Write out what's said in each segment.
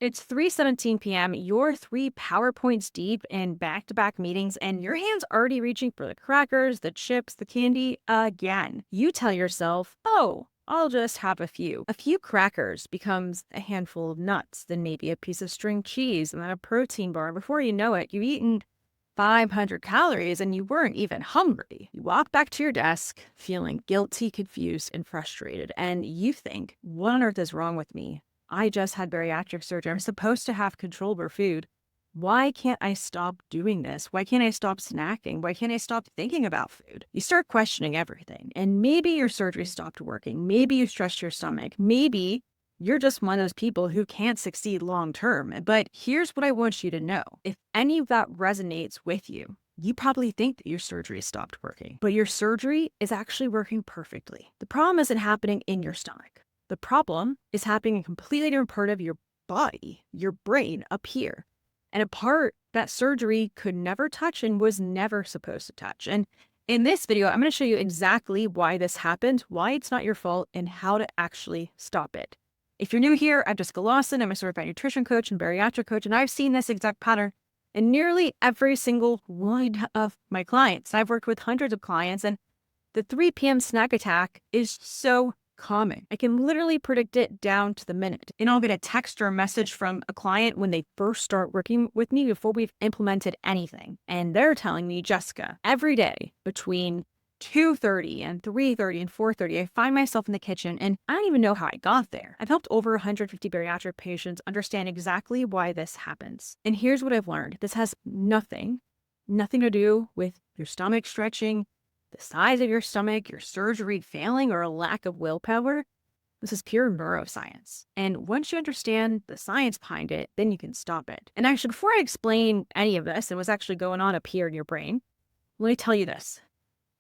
It's 3:17 p.m. You're 3 PowerPoints deep in back-to-back meetings, and your hand's already reaching for the crackers, the chips, the candy again. You tell yourself, oh, I'll just have a few. A few crackers becomes a handful of nuts, then maybe a piece of string cheese, and then a protein bar. Before you know it, you've eaten 500 calories and you weren't even hungry. You walk back to your desk feeling guilty, confused, and frustrated, and you think, what on earth is wrong with me? I just had bariatric surgery. I'm supposed to have control over food. Why can't I stop doing this? Why can't I stop snacking? Why can't I stop thinking about food? You start questioning everything. And maybe your surgery stopped working. Maybe you stressed your stomach. Maybe you're just one of those people who can't succeed long term. But here's what I want you to know. If any of that resonates with you, you probably think that your surgery stopped working, but your surgery is actually working perfectly. The problem isn't happening in your stomach. The problem is happening in a completely different part of your body, your brain up here, and a part that surgery could never touch and was never supposed to touch. And in this video, I'm going to show you exactly why this happened, why it's not your fault, and how to actually stop it. If you're new here, I'm Jessica Lawson. I'm a certified nutrition coach and bariatric coach, and I've seen this exact pattern in nearly every single one of my clients. I've worked with hundreds of clients, and the 3 p.m. snack attack is so common. I can literally predict it down to the minute. And I'll get a text or a message from a client when they first start working with me before we've implemented anything. And they're telling me, Jessica, every day between 2:30 and 3:30 and 4:30, I find myself in the kitchen and I don't even know how I got there. I've helped over 150 bariatric patients understand exactly why this happens. And here's what I've learned. This has nothing to do with your stomach stretching, the size of your stomach, your surgery failing, or a lack of willpower. This is pure neuroscience. And once you understand the science behind it, then you can stop it. And actually, before I explain any of this and what's actually going on up here in your brain, let me tell you this.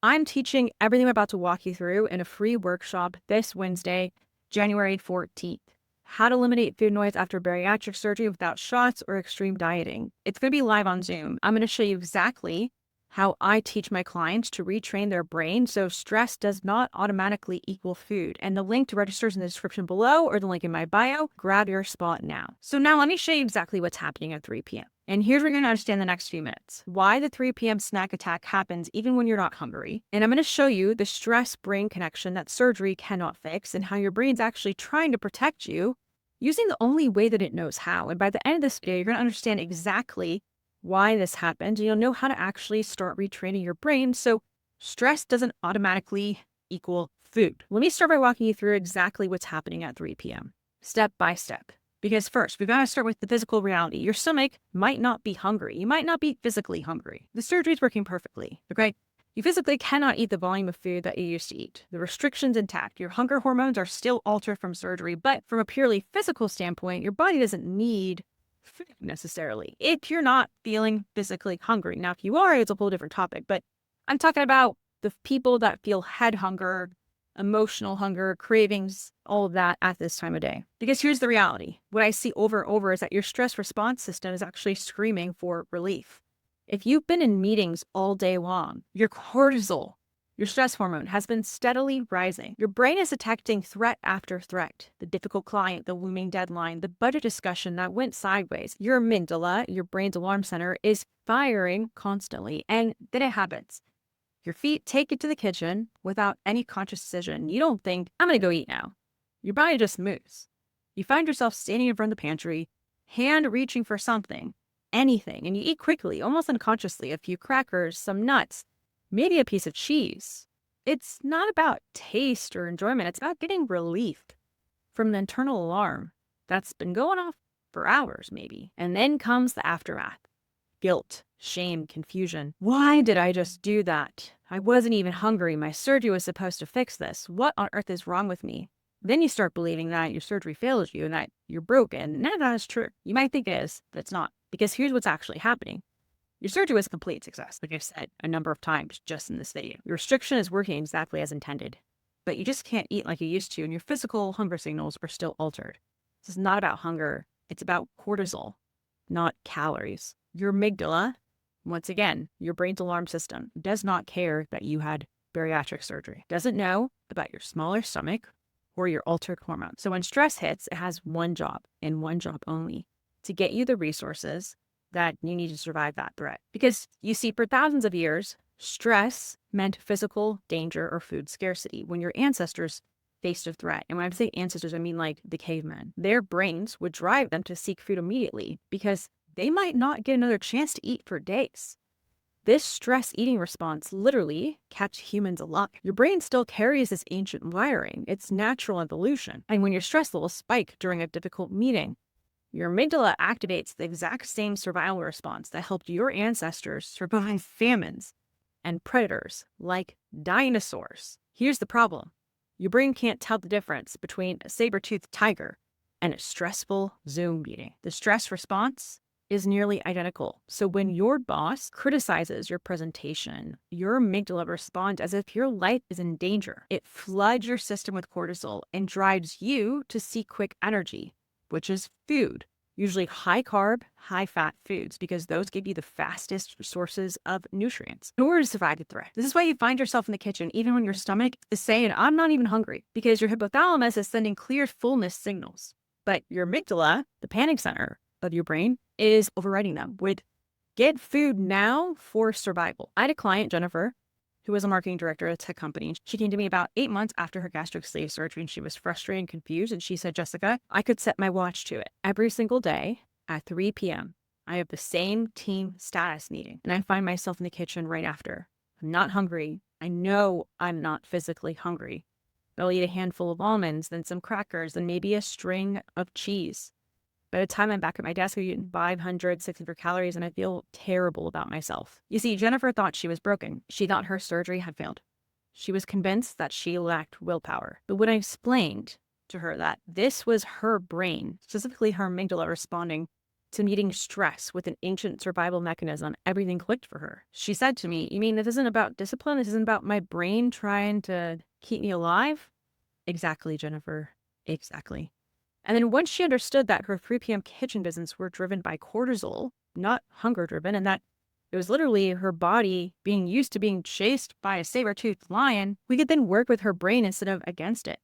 I'm teaching everything I'm about to walk you through in a free workshop this Wednesday, January 14th. How to eliminate food noise after bariatric surgery without shots or extreme dieting. It's going to be live on Zoom. I'm going to show you exactly how I teach my clients to retrain their brain so stress does not automatically equal food. And the link to register is in the description below or the link in my bio. Grab your spot now. So now let me show you exactly what's happening at 3 p.m. And here's where you're going to understand the next few minutes. Why the 3 p.m. snack attack happens even when you're not hungry. And I'm going to show you the stress-brain connection that surgery cannot fix and how your brain's actually trying to protect you using the only way that it knows how. And by the end of this video, you're going to understand exactly why this happened, and you'll know how to actually start retraining your brain so stress doesn't automatically equal food. Let me start by walking you through exactly what's happening at 3 p.m. step by step. Because first, we've got to start with the physical reality. Your stomach might not be hungry. You might not be physically hungry. The surgery is working perfectly, okay? You physically cannot eat the volume of food that you used to eat. The restriction's intact. Your hunger hormones are still altered from surgery, but from a purely physical standpoint, your body doesn't need food necessarily if you're not feeling physically hungry. Now, if you are, it's a whole different topic, but I'm talking about the people that feel head hunger, emotional hunger, cravings, all of that at this time of day. Because here's the reality. What I see over and over is that your stress response system is actually screaming for relief. If you've been in meetings all day long, your cortisol, your stress hormone, has been steadily rising. Your brain is detecting threat after threat. The difficult client, the looming deadline, the budget discussion that went sideways. Your amygdala, your brain's alarm center, is firing constantly. And then it happens. Your feet take you to the kitchen without any conscious decision. You don't think, I'm going to go eat now. Your body just moves. You find yourself standing in front of the pantry, hand reaching for something, anything, and you eat quickly, almost unconsciously, a few crackers, some nuts, maybe a piece of cheese. It's not about taste or enjoyment. It's about getting relief from the internal alarm that's been going off for hours, maybe. And then comes the aftermath. Guilt, shame, confusion. Why did I just do that? I wasn't even hungry. My surgery was supposed to fix this. What on earth is wrong with me? Then you start believing that your surgery fails you and that you're broken. None of that is true. You might think it is, but it's not. Because here's what's actually happening. Your surgery was a complete success, like I've said a number of times just in this video. Your restriction is working exactly as intended, but you just can't eat like you used to, and your physical hunger signals are still altered. This is not about hunger. It's about cortisol, not calories. Your amygdala, once again, your brain's alarm system, does not care that you had bariatric surgery. Doesn't know about your smaller stomach or your altered hormones. So when stress hits, it has one job and one job only: to get you the resources that you need to survive that threat. Because you see, for thousands of years, stress meant physical danger or food scarcity. When your ancestors faced a threat, and when I say ancestors, I mean like the cavemen, their brains would drive them to seek food immediately because they might not get another chance to eat for days. This stress eating response literally kept humans alive. Your brain still carries this ancient wiring. It's natural evolution. And when your stress levels spike during a difficult meeting, your amygdala activates the exact same survival response that helped your ancestors survive famines and predators like dinosaurs. Here's the problem. Your brain can't tell the difference between a saber-toothed tiger and a stressful Zoom meeting. The stress response is nearly identical. So when your boss criticizes your presentation, your amygdala responds as if your life is in danger. It floods your system with cortisol and drives you to seek quick energy, which is food. Usually high carb, high fat foods, because those give you the fastest sources of nutrients in order to survive the threat. This is why you find yourself in the kitchen, even when your stomach is saying, I'm not even hungry, because your hypothalamus is sending clear fullness signals. But your amygdala, the panic center of your brain, is overriding them with get food now for survival. I had a client, Jennifer, who was a marketing director at a tech company. She came to me about 8 months after her gastric sleeve surgery, and she was frustrated and confused. And she said, Jessica, I could set my watch to it. Every single day at 3 p.m., I have the same team status meeting, and I find myself in the kitchen right after. I'm not hungry. I know I'm not physically hungry. I'll eat a handful of almonds, then some crackers, then maybe a string of cheese. By the time I'm back at my desk, I've eaten 500, 600 calories, and I feel terrible about myself. You see, Jennifer thought she was broken. She thought her surgery had failed. She was convinced that she lacked willpower. But when I explained to her that this was her brain, specifically her amygdala, responding to meeting stress with an ancient survival mechanism, everything clicked for her. She said to me, you mean this isn't about discipline? This isn't about my brain trying to keep me alive? Exactly, Jennifer. Exactly. And then once she understood that her 3 p.m. kitchen visits were driven by cortisol, not hunger driven, and that it was literally her body being used to being chased by a saber-toothed lion, we could then work with her brain instead of against it.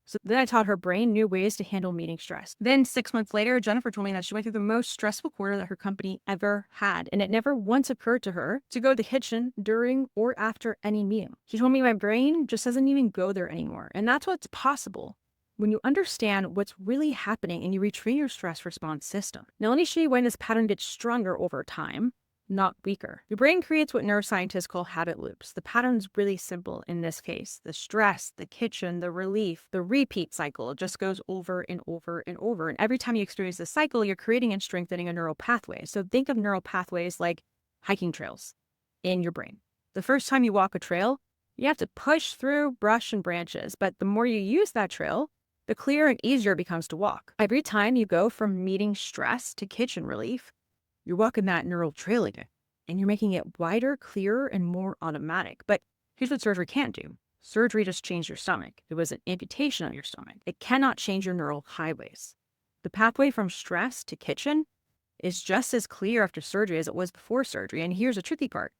So then I taught her brain new ways to handle meeting stress. Then 6 months later, Jennifer told me that she went through the most stressful quarter that her company ever had. And it never once occurred to her to go to the kitchen during or after any meeting. She told me my brain just doesn't even go there anymore. And that's what's possible when you understand what's really happening and you retrain your stress response system. Now, let me show you when this pattern gets stronger over time, not weaker. Your brain creates what neuroscientists call habit loops. The pattern's really simple in this case. The stress, the kitchen, the relief, the repeat cycle. It just goes over and over and over. And every time you experience this cycle, you're creating and strengthening a neural pathway. So think of neural pathways like hiking trails in your brain. The first time you walk a trail, you have to push through brush and branches. But the more you use that trail, the clearer and easier it becomes to walk. Every time you go from meeting stress to kitchen relief, you're walking that neural trail again, and you're making it wider, clearer, and more automatic. But here's what surgery can't do. Surgery just changed your stomach. It was an amputation of your stomach. It cannot change your neural highways. The pathway from stress to kitchen is just as clear after surgery as it was before surgery. And here's the tricky part.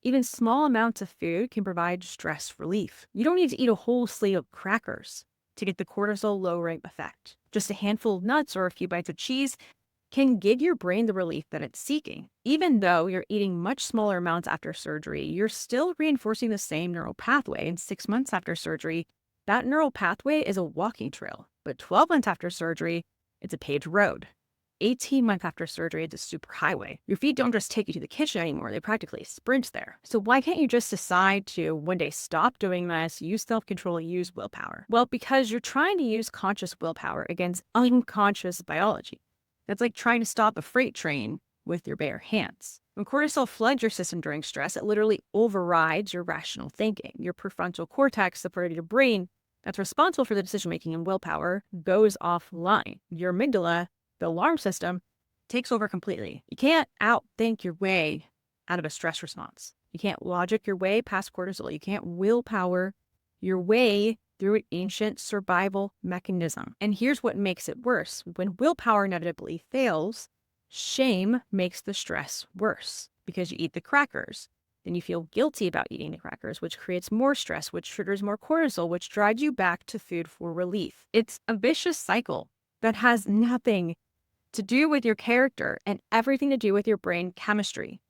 Even small amounts of food can provide stress relief. You don't need to eat a whole sleeve of crackers to get the cortisol lowering effect. Just a handful of nuts or a few bites of cheese can give your brain the relief that it's seeking. Even though you're eating much smaller amounts after surgery, you're still reinforcing the same neural pathway. And 6 months after surgery, that neural pathway is a walking trail. But 12 months after surgery, it's a paved road. 18 months after surgery, it's a super highway. Your feet don't just take you to the kitchen anymore. They practically sprint there. So why can't you just decide to one day stop doing this, use self-control, use willpower? Well, because you're trying to use conscious willpower against unconscious biology. That's like trying to stop a freight train with your bare hands. When cortisol floods your system during stress, it literally overrides your rational thinking. Your prefrontal cortex, the part of your brain that's responsible for the decision-making and willpower, goes offline. Your amygdala, the alarm system, takes over completely. You can't outthink your way out of a stress response. You can't logic your way past cortisol. You can't willpower your way through an ancient survival mechanism. And here's what makes it worse. When willpower inevitably fails, shame makes the stress worse because you eat the crackers. Then you feel guilty about eating the crackers, which creates more stress, which triggers more cortisol, which drives you back to food for relief. It's a vicious cycle that has nothing to do with your character and everything to do with your brain chemistry.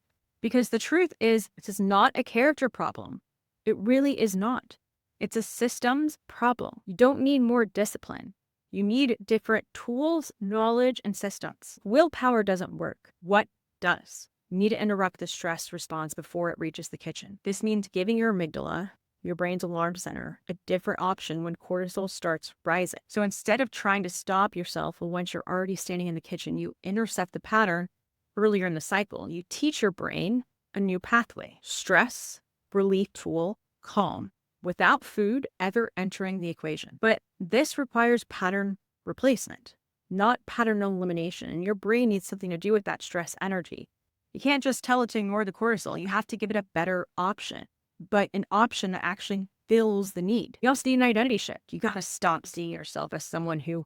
Because the truth is, this is not a character problem. It really is not. It's a systems problem. You don't need more discipline. You need different tools, knowledge, and systems. Willpower doesn't work. What does? You need to interrupt the stress response before it reaches the kitchen. This means giving your amygdala, your brain's alarm center, a different option when cortisol starts rising. So instead of trying to stop yourself once you're already standing in the kitchen, you intercept the pattern earlier in the cycle. You teach your brain a new pathway. Stress, relief tool, calm, without food ever entering the equation. But this requires pattern replacement, not pattern elimination. And your brain needs something to do with that stress energy. You can't just tell it to ignore the cortisol. You have to give it a better option, but an option that actually fills the need. You also need an identity shift. You got to stop seeing yourself as someone who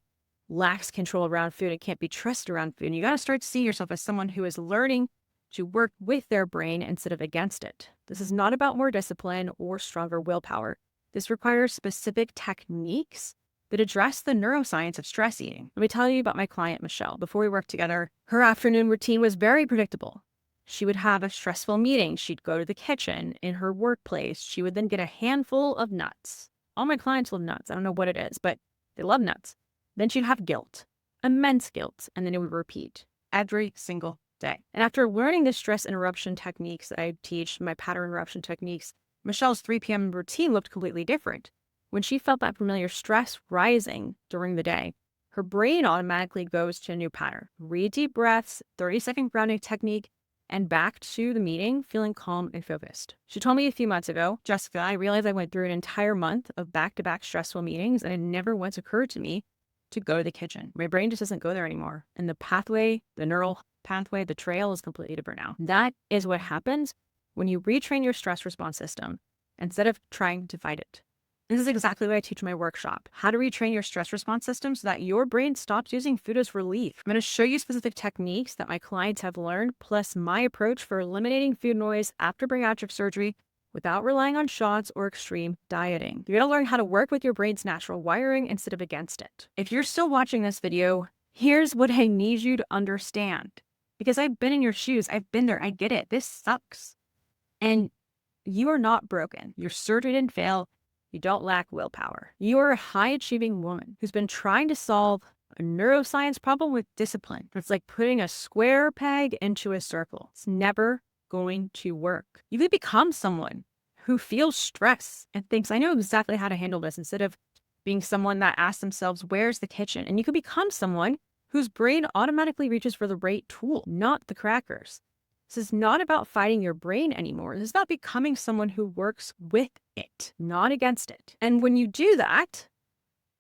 lacks control around food and can't be trusted around food. And you got to start seeing yourself as someone who is learning to work with their brain instead of against it. This is not about more discipline or stronger willpower. This requires specific techniques that address the neuroscience of stress eating. Let me tell you about my client, Michelle. Before we worked together, her afternoon routine was very predictable. She would have a stressful meeting. She'd go to the kitchen in her workplace. She would then get a handful of nuts. All my clients love nuts. I don't know what it is, but they love nuts. Then she'd have guilt, immense guilt, and then it would repeat every single day. And after learning the stress interruption techniques that I teach, my pattern interruption techniques, Michelle's 3 p.m. routine looked completely different. When she felt that familiar stress rising during the day, her brain automatically goes to a new pattern. Read deep breaths, 30-second grounding technique, and back to the meeting feeling calm and focused. She told me a few months ago, Jessica, I realized I went through an entire month of back-to-back stressful meetings and it never once occurred to me to go to the kitchen. My brain just doesn't go there anymore. And the pathway, the neural pathway, the trail is completely different now. That is what happens when you retrain your stress response system instead of trying to fight it. This is exactly what I teach in my workshop, how to retrain your stress response system so that your brain stops using food as relief. I'm going to show you specific techniques that my clients have learned, plus my approach for eliminating food noise after bariatric surgery without relying on shots or extreme dieting. You're going to learn how to work with your brain's natural wiring instead of against it. If you're still watching this video, here's what I need you to understand. Because I've been in your shoes, I've been there, I get it. This sucks. And you are not broken. Your surgery didn't fail. You don't lack willpower. You are a high-achieving woman who's been trying to solve a neuroscience problem with discipline. It's like putting a square peg into a circle. It's never going to work. You could become someone who feels stress and thinks, I know exactly how to handle this, instead of being someone that asks themselves, where's the kitchen? And you could become someone whose brain automatically reaches for the right tool, not the crackers. This is not about fighting your brain anymore. This is about becoming someone who works with it, not against it. And when you do that,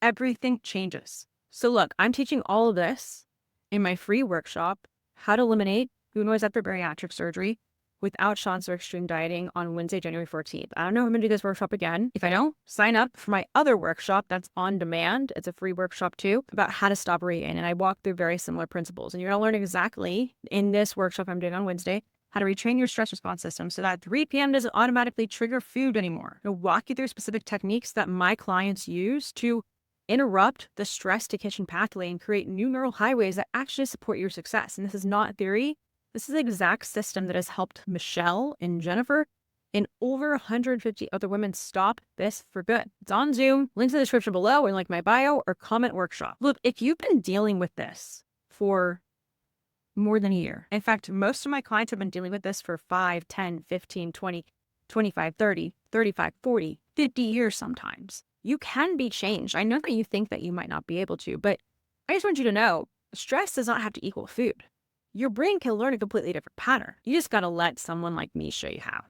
everything changes. So look, I'm teaching all of this in my free workshop, How to Eliminate Food Noise After Bariatric Surgery without shots or extreme dieting, on Wednesday, January 14th. I don't know if I'm going to do this workshop again. If I don't, sign up for my other workshop that's on demand. It's a free workshop too, about how to stop reeating. And I walk through very similar principles. And you're going to learn exactly in this workshop I'm doing on Wednesday, how to retrain your stress response system so that 3 p.m. doesn't automatically trigger food anymore. I'll walk you through specific techniques that my clients use to interrupt the stress to kitchen pathway and create new neural highways that actually support your success. And this is not theory. This is the exact system that has helped Michelle and Jennifer and over 150 other women stop this for good. It's on Zoom, links in the description below and like my bio or comment workshop. Look, if you've been dealing with this for more than a year, in fact, most of my clients have been dealing with this for 5, 10, 15, 20, 25, 30, 35, 40, 50 years sometimes. You can be changed. I know that you think that you might not be able to, but I just want you to know, stress does not have to equal food. Your brain can learn a completely different pattern. You just got to let someone like me show you how.